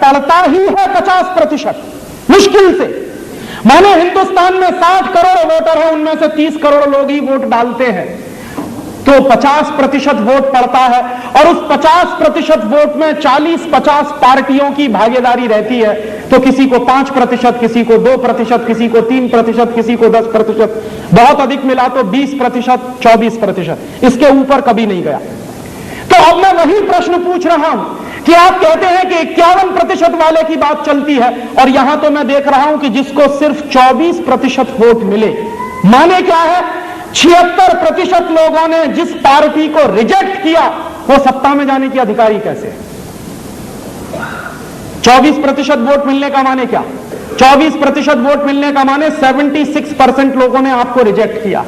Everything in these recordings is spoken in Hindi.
पड़ता ही है 50%, मुश्किल से। माने हिंदुस्तान में 60 करोड़ वोटर हैं, उनमें से 30 करोड़ लोग ही वोट डालते हैं, तो 50% वोट पड़ता है। और उस 50% वोट में 40-50 पार्टियों की भागीदारी रहती है, तो किसी को 5%, किसी को 2%, किसी को 3%, किसी को 10%, बहुत अधिक मिला तो 20%, 24%, इसके ऊपर कभी नहीं गया। तो अब मैं वही प्रश्न पूछ रहा हूं कि आप कहते हैं कि 51% वाले की बात चलती है, और यहां तो मैं देख रहा हूं कि जिसको सिर्फ 24% वोट मिले, माने क्या है, 76% लोगों ने जिस पार्टी को रिजेक्ट किया वो सत्ता में जाने की अधिकारी कैसे? 24% वोट मिलने का माने क्या? 24% वोट मिलने का माने 76% लोगों ने आपको रिजेक्ट किया।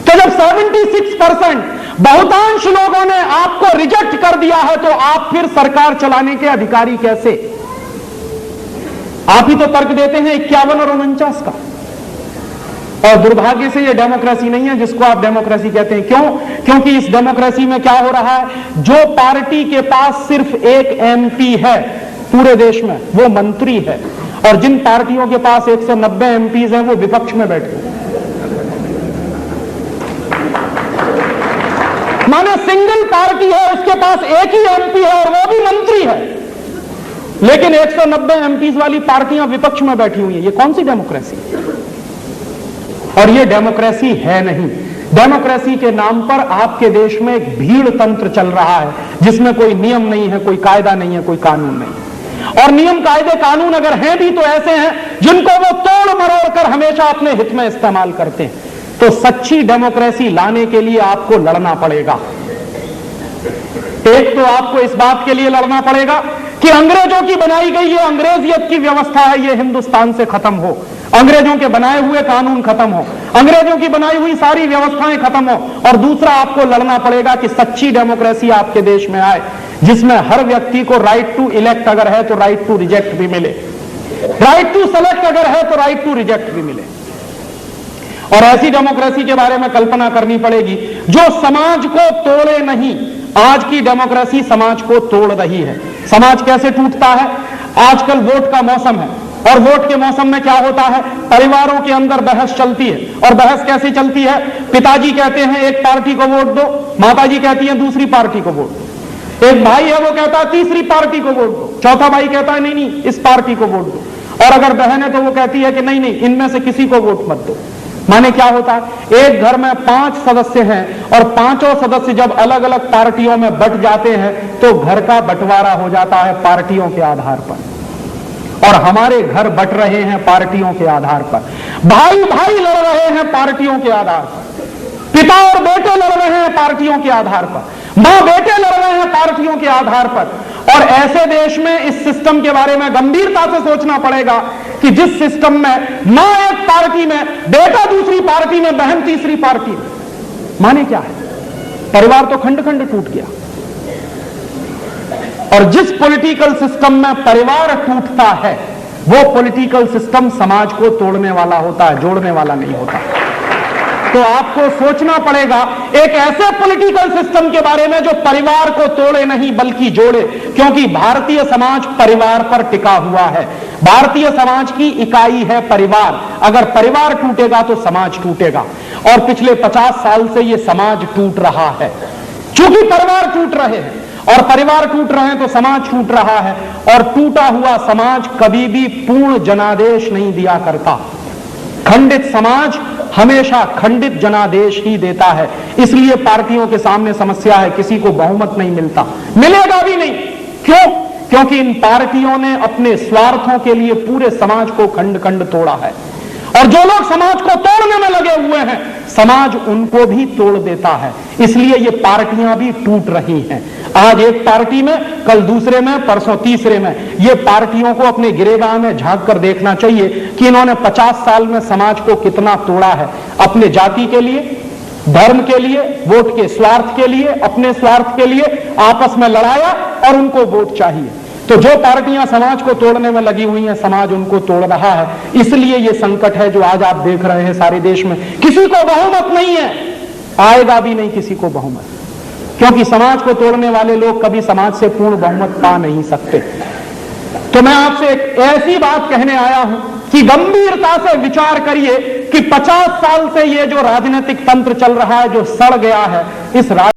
तो जब 76% बहुतांश लोगों ने आपको रिजेक्ट कर दिया है, तो आप फिर सरकार चलाने के अधिकारी कैसे? आप ही तो तर्क देते हैं 51 और 49 का। और दुर्भाग्य से यह डेमोक्रेसी नहीं है जिसको आप डेमोक्रेसी कहते हैं। क्यों? क्योंकि इस डेमोक्रेसी में क्या हो रहा है, जो पार्टी के पास सिर्फ एक एमपी है पूरे देश में, वो मंत्री है, और जिन पार्टियों के पास 190 एमपीज हैं, वो विपक्ष में बैठे हैं। माने सिंगल पार्टी है, उसके पास एक ही एमपी है और वो भी मंत्री है, लेकिन 190 एमपीज वाली पार्टियां विपक्ष में बैठी हुई हैं। ये कौन सी डेमोक्रेसी? और ये डेमोक्रेसी है नहीं। डेमोक्रेसी के नाम पर आपके देश में एक भीड़ तंत्र चल रहा है, जिसमें कोई नियम नहीं है, कोई कायदा नहीं है, कोई कानून नहीं। और नियम कायदे कानून अगर हैं भी तो ऐसे हैं जिनको वो तोड़ मरोड़ कर हमेशा अपने हित में इस्तेमाल करते हैं। तो सच्ची डेमोक्रेसी लाने के लिए आपको लड़ना पड़ेगा। एक तो आपको इस बात के लिए लड़ना पड़ेगा कि अंग्रेजों की बनाई गई ये अंग्रेजियत की व्यवस्था है, ये हिंदुस्तान से खत्म हो, अंग्रेजों के बनाए हुए कानून खत्म हो, अंग्रेजों की बनाई हुई सारी व्यवस्थाएं खत्म हो। और दूसरा आपको लड़ना पड़ेगा कि सच्ची डेमोक्रेसी आपके देश में आए, जिसमें हर व्यक्ति को राइट टू इलेक्ट अगर है तो राइट टू रिजेक्ट भी मिले, राइट टू सेलेक्ट अगर है तो राइट टू रिजेक्ट भी मिले। और ऐसी डेमोक्रेसी के बारे में कल्पना करनी पड़ेगी जो समाज को तोड़े नहीं। आज की डेमोक्रेसी समाज को तोड़ रही है। समाज कैसे टूटता है? आजकल वोट का मौसम है, और वोट के मौसम में क्या होता है, परिवारों के अंदर बहस चलती है। और बहस कैसी चलती है? पिताजी कहते हैं एक पार्टी को वोट दो, माताजी कहती है दूसरी पार्टी को वोट दो। एक भाई है वो कहता है तीसरी पार्टी को वोट दो, चौथा भाई कहता है नहीं नहीं इस पार्टी को वोट दो, और अगर बहन है तो वो कहती है कि नहीं नहीं इनमें से किसी को वोट मत दो। माने क्या होता है, एक घर में 5 सदस्य हैं और पांचों सदस्य जब अलग अलग पार्टियों में बट जाते हैं तो घर का बंटवारा हो जाता है पार्टियों के आधार पर। और हमारे घर बट रहे हैं पार्टियों के आधार पर, भाई भाई लड़ रहे हैं पार्टियों के आधार पर, पिता और बेटे लड़ रहे हैं पार्टियों के आधार पर, मां बेटे लड़ रहे हैं पार्टियों के आधार पर। और ऐसे देश में इस सिस्टम के बारे में गंभीरता से सोचना पड़ेगा कि जिस सिस्टम में मां एक पार्टी में, बेटा दूसरी पार्टी में, बहन तीसरी पार्टी में, माने क्या है, परिवार तो खंड खंड टूट गया। और जिस पॉलिटिकल सिस्टम में परिवार टूटता है वो पॉलिटिकल सिस्टम समाज को तोड़ने वाला होता है, जोड़ने वाला नहीं होता। तो आपको सोचना पड़ेगा एक ऐसे पॉलिटिकल सिस्टम के बारे में जो परिवार को तोड़े नहीं बल्कि जोड़े, क्योंकि भारतीय समाज परिवार पर टिका हुआ है। भारतीय समाज की इकाई है परिवार। अगर परिवार टूटेगा तो समाज टूटेगा, और पिछले 50 साल से यह समाज टूट रहा है। चूंकि परिवार टूट रहे हैं और परिवार टूट रहे हैं तो समाज टूट रहा है, और टूटा हुआ समाज कभी भी पूर्ण जनादेश नहीं दिया करता। खंडित समाज हमेशा खंडित जनादेश ही देता है। इसलिए पार्टियों के सामने समस्या है, किसी को बहुमत नहीं मिलता, मिलेगा भी नहीं। क्यों? क्योंकि इन पार्टियों ने अपने स्वार्थों के लिए पूरे समाज को खंड खंड तोड़ा है। और जो लोग समाज को तोड़ने में लगे हुए हैं, समाज उनको भी तोड़ देता है। इसलिए ये पार्टियां भी टूट रही हैं। आज एक पार्टी में, कल दूसरे में, परसों तीसरे में। ये पार्टियों को अपने गिरेबान में झांक कर देखना चाहिए कि इन्होंने 50 साल में समाज को कितना तोड़ा है। अपने जाति के लिए, धर्म के लिए, वोट के स्वार्थ के लिए, अपने स्वार्थ के लिए आपस में लड़ाया और उनको वोट चाहिए। तो जो पार्टियां समाज को तोड़ने में लगी हुई हैं, समाज उनको तोड़ रहा है। इसलिए यह संकट है जो आज आप देख रहे हैं सारे देश में। किसी को बहुमत नहीं है, आएगा भी नहीं किसी को बहुमत, क्योंकि समाज को तोड़ने वाले लोग कभी समाज से पूर्ण बहुमत पा नहीं सकते। तो मैं आपसे एक ऐसी बात कहने आया हूं कि गंभीरता से विचार करिए कि 50 साल से ये जो राजनीतिक तंत्र चल रहा है, जो सड़ गया है, इस